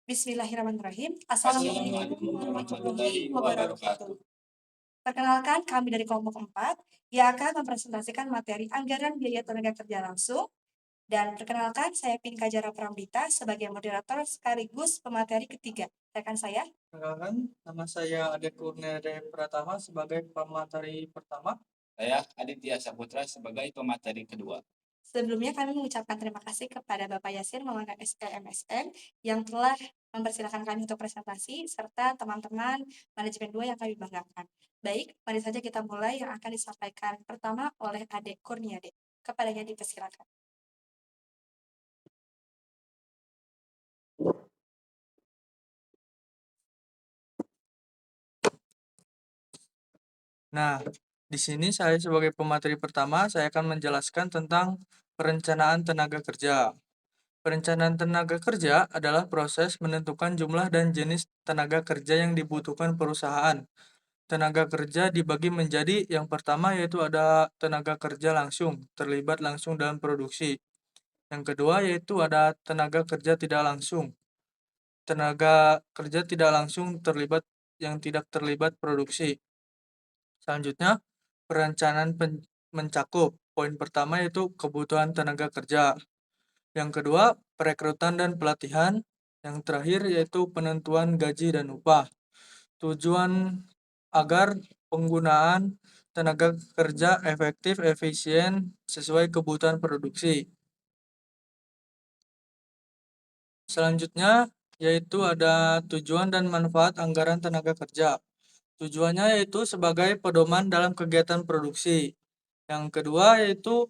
Bismillahirrahmanirrahim. Assalamualaikum warahmatullahi wabarakatuh. Perkenalkan, kami dari kelompok 4 yang akan mempresentasikan materi anggaran biaya tenaga kerja langsung. Dan perkenalkan, saya Pinka Jara Prambita sebagai moderator sekaligus pemateri ketiga. Rekan saya. Perkenalkan, nama saya Ade Kurniade Pratama sebagai pemateri pertama. Saya Aditya Saputra sebagai pemateri kedua. Sebelumnya kami mengucapkan terima kasih kepada Bapak Yasir Maulana SKMSN yang telah mempersilahkan kami untuk presentasi serta teman-teman manajemen 2 yang kami banggakan. Baik, mari saja kita mulai yang akan disampaikan pertama oleh Ade Kurniade. Kepadanya dipersilakan. Nah, di sini saya sebagai pemateri pertama, saya akan menjelaskan tentang perencanaan tenaga kerja. Perencanaan tenaga kerja adalah proses menentukan jumlah dan jenis tenaga kerja yang dibutuhkan perusahaan. Tenaga kerja dibagi menjadi yang pertama yaitu ada tenaga kerja langsung, terlibat langsung dalam produksi. Yang kedua yaitu ada tenaga kerja tidak langsung. Tenaga kerja tidak langsung terlibat yang tidak terlibat produksi. Selanjutnya, perencanaan mencakup. Poin pertama yaitu kebutuhan tenaga kerja. Yang kedua, perekrutan dan pelatihan. Yang terakhir yaitu penentuan gaji dan upah. Tujuan agar penggunaan tenaga kerja efektif, efisien, sesuai kebutuhan produksi. Selanjutnya, yaitu ada tujuan dan manfaat anggaran tenaga kerja. Tujuannya yaitu sebagai pedoman dalam kegiatan produksi. Yang kedua yaitu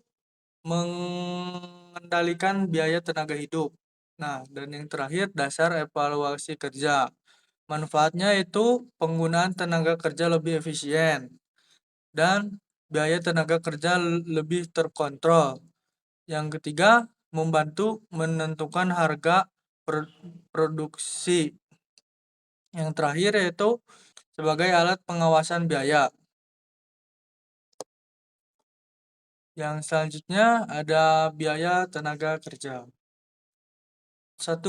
mengendalikan biaya tenaga hidup. Nah, dan yang terakhir dasar evaluasi kerja. Manfaatnya itu penggunaan tenaga kerja lebih efisien dan biaya tenaga kerja lebih terkontrol. Yang ketiga, membantu menentukan harga produksi. Yang terakhir yaitu sebagai alat pengawasan biaya. Yang selanjutnya ada biaya tenaga kerja. 1.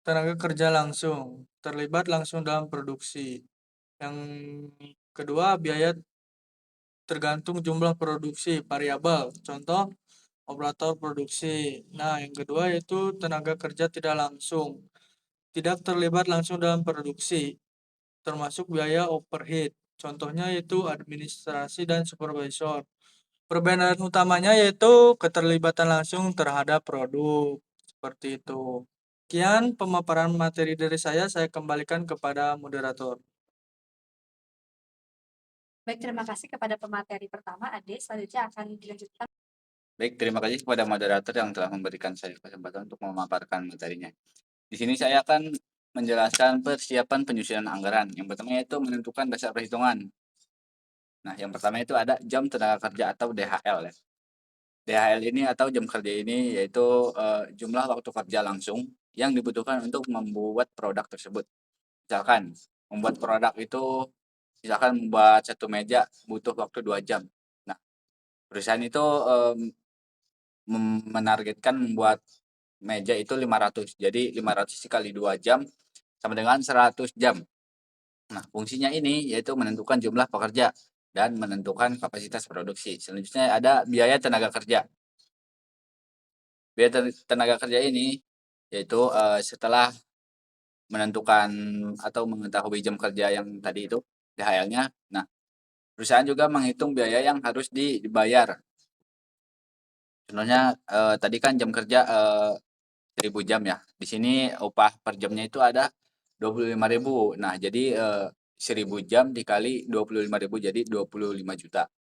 Tenaga kerja langsung, terlibat langsung dalam produksi. Yang kedua, biaya tergantung jumlah produksi, variabel. Contoh, operator produksi. Nah, yang kedua yaitu tenaga kerja tidak langsung, tidak terlibat langsung dalam produksi, termasuk biaya overhead. Contohnya yaitu administrasi dan supervisor. Perbedaan utamanya yaitu keterlibatan langsung terhadap produk. Seperti itu. Sekian pemaparan materi dari saya kembalikan kepada moderator. Baik, terima kasih kepada pemateri pertama, Ade. Selanjutnya akan dilanjutkan. Baik, terima kasih kepada moderator yang telah memberikan saya kesempatan untuk memaparkan materinya. Di sini saya akan menjelaskan persiapan penyusunan anggaran. Yang pertama yaitu menentukan dasar perhitungan. Nah, yang pertama itu ada jam tenaga kerja atau DHL ya. DHL ini atau jam kerja ini yaitu jumlah waktu kerja langsung yang dibutuhkan untuk membuat produk tersebut. Misalkan membuat produk itu membuat satu meja butuh waktu 2 jam. Nah, perusahaan itu menargetkan membuat meja itu 500. Jadi 500 dikali 2 jam sama dengan 100 jam. Nah, fungsinya ini yaitu menentukan jumlah pekerja dan menentukan kapasitas produksi. Selanjutnya ada biaya tenaga kerja. Biaya tenaga kerja ini yaitu setelah menentukan atau mengetahui jam kerja yang tadi itu DHL-nya. Nah, perusahaan juga menghitung biaya yang harus dibayar. Contohnya tadi kan jam kerja 1.000 jam ya. Di sini upah per jamnya itu ada 25.000. Nah, jadi 1.000 jam dikali 25.000 jadi 25 juta.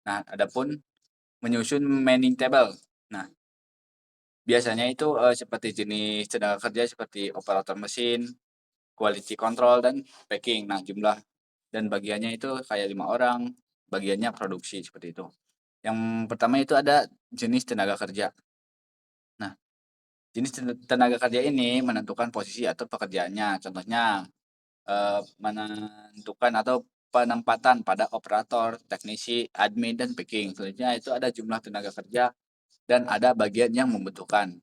Nah, adapun menyusun manning table. Nah, biasanya itu seperti jenis tenaga kerja seperti operator mesin, quality control dan packing. Nah, jumlah dan bagiannya itu kayak 5 orang, bagiannya produksi seperti itu. Yang pertama itu ada jenis tenaga kerja. Nah, jenis tenaga kerja ini menentukan posisi atau pekerjaannya. Contohnya menentukan atau penempatan pada operator, teknisi, admin, dan packing. Selanjutnya itu ada jumlah tenaga kerja dan ada bagian yang membutuhkan.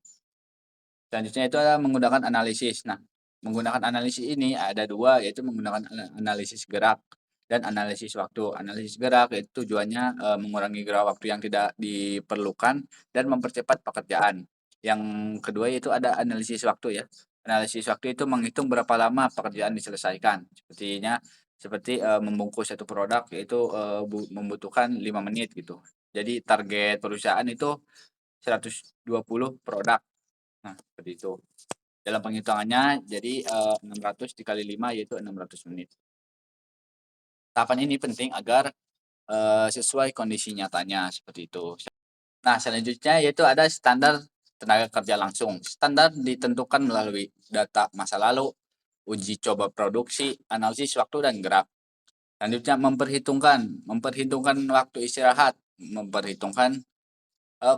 Selanjutnya itu ada menggunakan analisis. Nah, menggunakan analisis ini ada 2, yaitu menggunakan analisis gerak dan analisis waktu. Analisis gerak itu tujuannya, mengurangi gerak waktu yang tidak diperlukan dan mempercepat pekerjaan. Yang kedua yaitu ada analisis waktu ya. Analisis waktu itu menghitung berapa lama pekerjaan diselesaikan. Seperti, membungkus satu produk yaitu, membutuhkan 5 menit gitu. Jadi target perusahaan itu 120 produk. Nah, seperti itu. Dalam penghitungannya jadi, 600 dikali 5 yaitu 600 menit. Tahapan ini penting agar, sesuai kondisi nyatanya, seperti itu. Nah, selanjutnya yaitu ada standar tenaga kerja langsung. Standar ditentukan melalui data masa lalu, uji coba produksi, analisis waktu dan gerak. Selanjutnya memperhitungkan waktu istirahat, memperhitungkan,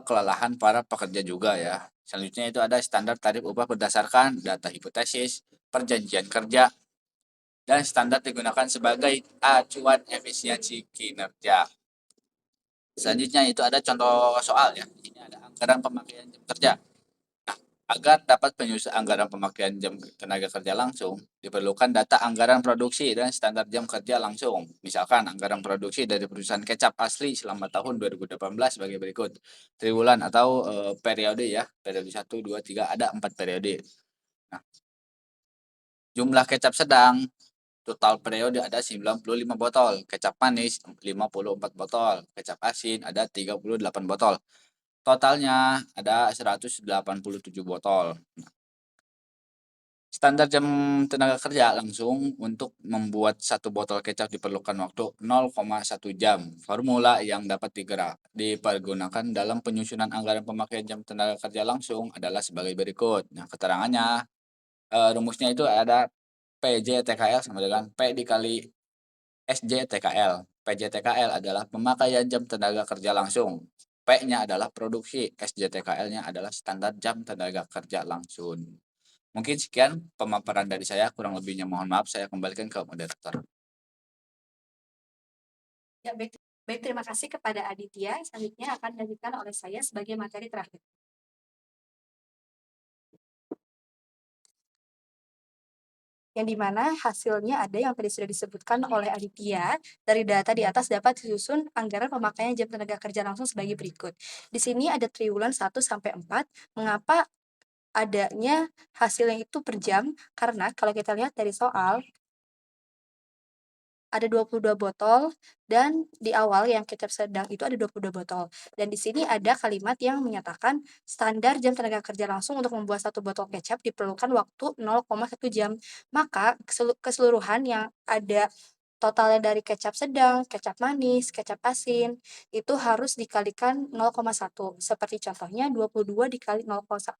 kelelahan para pekerja juga ya. Selanjutnya itu ada standar tarif upah berdasarkan data hipotesis, perjanjian kerja, dan standar digunakan sebagai acuan efisiensi kinerja. Selanjutnya itu ada contoh soal ya. Ini ada anggaran pemakaian jam kerja. Nah, agar dapat penyusun anggaran pemakaian jam tenaga kerja langsung, diperlukan data anggaran produksi dan standar jam kerja langsung. Misalkan anggaran produksi dari perusahaan kecap asli selama tahun 2018 sebagai berikut. Triwulan atau periode ya, periode 1, 2, 3 ada 4 periode. Nah, jumlah kecap sedang total periode ada 95 botol, kecap manis 54 botol, kecap asin ada 38 botol. Totalnya ada 187 botol. Standar jam tenaga kerja langsung untuk membuat satu botol kecap diperlukan waktu 0,1 jam. Formula yang dapat dipergunakan dalam penyusunan anggaran pemakaian jam tenaga kerja langsung adalah sebagai berikut. Nah, keterangannya, rumusnya itu ada PJTKL sama dengan P dikali SJTKL. PJTKL adalah pemakaian jam tenaga kerja langsung. P-nya adalah produksi, SJTKL-nya adalah standar jam tenaga kerja langsung. Mungkin sekian pemaparan dari saya, kurang lebihnya mohon maaf, saya kembalikan ke moderator. Ya, baik. Baik, terima kasih kepada Aditya. Selanjutnya akan dilanjutkan oleh saya sebagai materi terakhir. Yang dimana hasilnya ada yang tadi sudah disebutkan oleh Aditya. Dari data di atas dapat disusun anggaran pemakaian jam tenaga kerja langsung sebagai berikut. Di sini ada triwulan 1 sampai 4. Mengapa adanya hasilnya itu per jam? Karena kalau kita lihat dari soal, ada 22 botol dan di awal yang kecap sedang itu ada 22 botol. Dan di sini ada kalimat yang menyatakan standar jam tenaga kerja langsung untuk membuat satu botol kecap diperlukan waktu 0,1 jam. Maka keseluruhan yang ada totalnya dari kecap sedang, kecap manis, kecap asin, itu harus dikalikan 0,1. Seperti contohnya 22 dikali 0,1,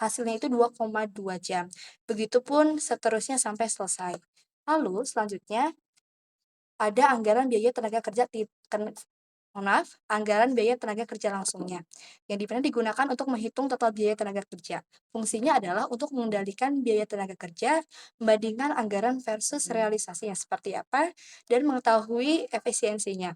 hasilnya itu 2,2 jam. Begitupun seterusnya sampai selesai. Lalu selanjutnya ada anggaran biaya tenaga kerja anggaran biaya tenaga kerja langsungnya, yang dimana digunakan untuk menghitung total biaya tenaga kerja. Fungsinya adalah untuk mengendalikan biaya tenaga kerja, membandingkan anggaran versus realisasinya seperti apa, dan mengetahui efisiensinya.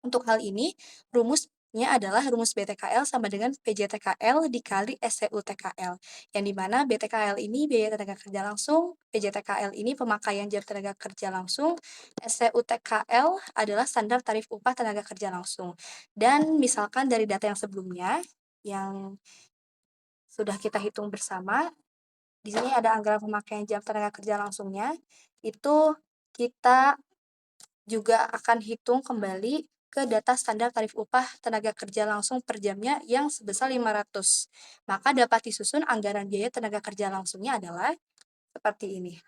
Untuk hal ini, rumusnya adalah rumus BTKL sama dengan PJTKL dikali SCUTKL, yang dimana BTKL ini biaya tenaga kerja langsung, PJTKL ini pemakaian jam tenaga kerja langsung, SCUTKL adalah standar tarif upah tenaga kerja langsung. Dan misalkan dari data yang sebelumnya, yang sudah kita hitung bersama, di sini ada anggaran pemakaian jam tenaga kerja langsungnya, itu kita juga akan hitung kembali ke data standar tarif upah tenaga kerja langsung per jamnya yang sebesar 500. Maka dapat disusun anggaran biaya tenaga kerja langsungnya adalah seperti ini.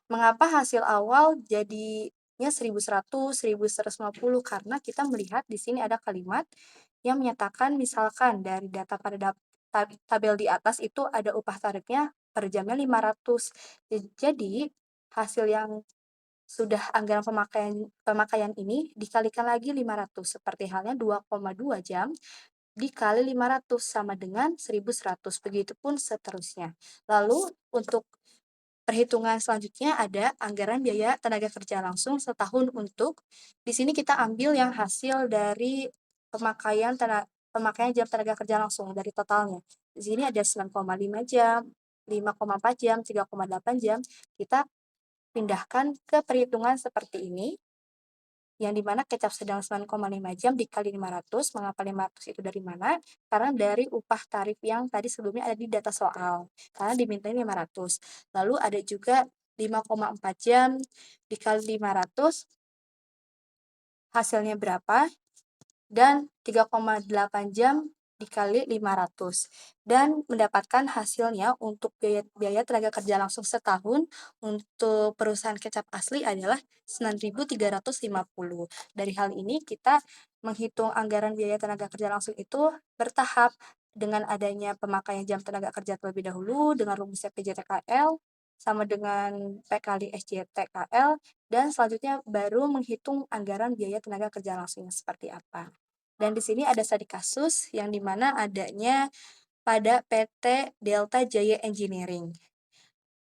Mengapa hasil awal jadinya 1.100, 1.150? Karena kita melihat di sini ada kalimat yang menyatakan misalkan dari data pada tabel di atas itu ada upah tarifnya per jamnya 500. Jadi hasil yang sudah anggaran pemakaian ini dikalikan lagi 500, seperti halnya 2,2 jam dikali 500 sama dengan 1.100, begitupun seterusnya. Lalu untuk perhitungan selanjutnya ada anggaran biaya tenaga kerja langsung setahun untuk, di sini kita ambil yang hasil dari pemakaian jam tenaga kerja langsung dari totalnya. Di sini ada 9,5 jam, 5,4 jam, 3,8 jam, kita pindahkan ke perhitungan seperti ini, yang dimana kecap sedang 9,5 jam dikali 500. Mengapa 500 itu dari mana? Karena dari upah tarif yang tadi sebelumnya ada di data soal, karena dimintain 500. Lalu ada juga 5,4 jam dikali 500, hasilnya berapa? Dan 3,8 jam dikali 500, dan mendapatkan hasilnya untuk biaya tenaga kerja langsung setahun untuk perusahaan kecap asli adalah 9.350. Dari hal ini kita menghitung anggaran biaya tenaga kerja langsung itu bertahap dengan adanya pemakaian jam tenaga kerja terlebih dahulu dengan rumusnya PJTKL sama dengan P kali SJTKL, dan selanjutnya baru menghitung anggaran biaya tenaga kerja langsungnya seperti apa. Dan di sini ada studi kasus yang dimana adanya pada PT Delta Jaya Engineering.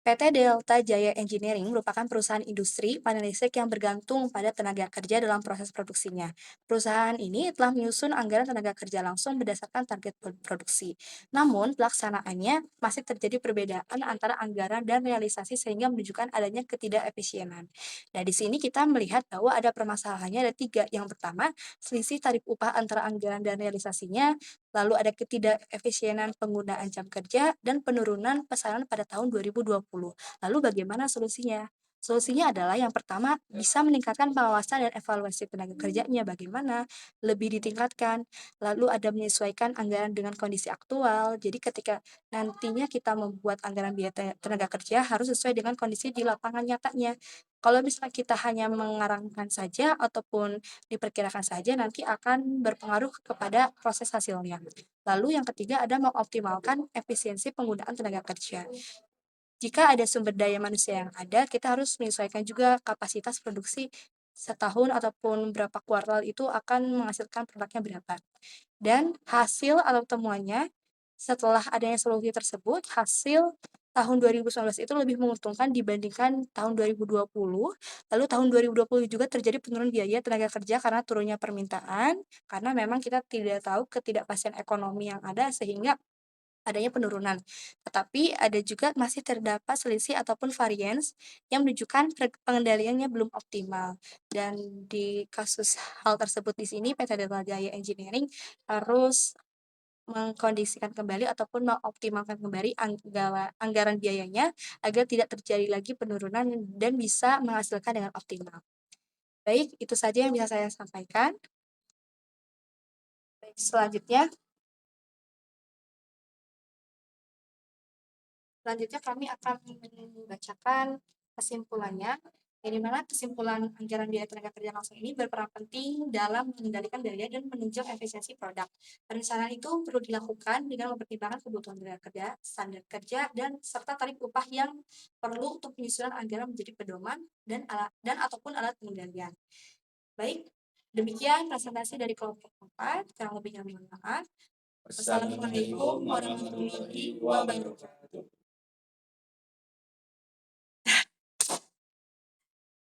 PT Delta Jaya Engineering merupakan perusahaan industri panel listrik yang bergantung pada tenaga kerja dalam proses produksinya. Perusahaan ini telah menyusun anggaran tenaga kerja langsung berdasarkan target produksi. Namun, pelaksanaannya masih terjadi perbedaan antara anggaran dan realisasi sehingga menunjukkan adanya ketidakefisienan. Nah, di sini kita melihat bahwa ada permasalahannya ada 3. Yang pertama, selisih tarif upah antara anggaran dan realisasinya, lalu ada ketidakefisienan penggunaan jam kerja, dan penurunan pesanan pada tahun 2020. Lalu bagaimana solusinya? Solusinya adalah yang pertama, bisa meningkatkan pengawasan dan evaluasi tenaga kerjanya bagaimana, lebih ditingkatkan. Lalu ada menyesuaikan anggaran dengan kondisi aktual. Jadi ketika nantinya kita membuat anggaran biaya tenaga kerja harus sesuai dengan kondisi di lapangan nyatanya. Kalau misalnya kita hanya mengarangkan saja ataupun diperkirakan saja, nanti akan berpengaruh kepada proses hasilnya. Lalu yang ketiga ada mengoptimalkan efisiensi penggunaan tenaga kerja. Jika ada sumber daya manusia yang ada, kita harus menyesuaikan juga kapasitas produksi setahun ataupun berapa kuartal itu akan menghasilkan produknya berapa. Dan hasil atau temuannya, setelah adanya solusi tersebut, hasil tahun 2019 itu lebih menguntungkan dibandingkan tahun 2020. Lalu tahun 2020 juga terjadi penurunan biaya tenaga kerja karena turunnya permintaan, karena memang kita tidak tahu ketidakpastian ekonomi yang ada sehingga adanya penurunan. Tetapi ada juga masih terdapat selisih ataupun variance yang menunjukkan pengendaliannya belum optimal. Dan di kasus hal tersebut di sini PT Delta Jaya Engineering harus mengkondisikan kembali ataupun mengoptimalkan kembali anggaran biayanya agar tidak terjadi lagi penurunan dan bisa menghasilkan dengan optimal. Baik, itu saja yang bisa saya sampaikan. Baik, Selanjutnya kami akan membacakan kesimpulannya, yang dimana kesimpulan anggaran biaya tenaga kerja langsung ini berperan penting dalam mengendalikan biaya dan menunjang efisiensi produk. Perencanaan itu perlu dilakukan dengan mempertimbangkan kebutuhan tenaga kerja, standar kerja, dan serta tarif upah yang perlu untuk penyusunan anggaran menjadi pedoman dan ataupun alat pengendalian. Baik, demikian presentasi dari kelompok 4, kurang lebihnya mohon maaf. Wassalamualaikum warahmatullahi wabarakatuh.